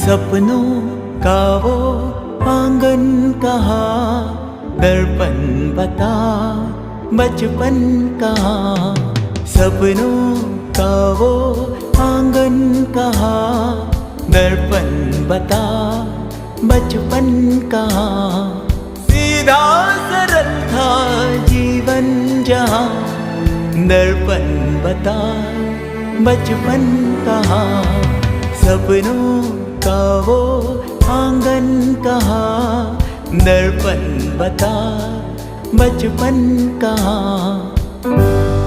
सपनों का वो आंगन कहाँ, दर्पण बता बचपन कहाँ। सपनों का वो आंगन कहाँ, दर्पण बता बचपन कहाँ। सीधा सरल था जीवन जहाँ, दर्पण बता बचपन कहाँ। सपनों का वो आंगन कहाँ, दर्पण बता बचपन कहाँ।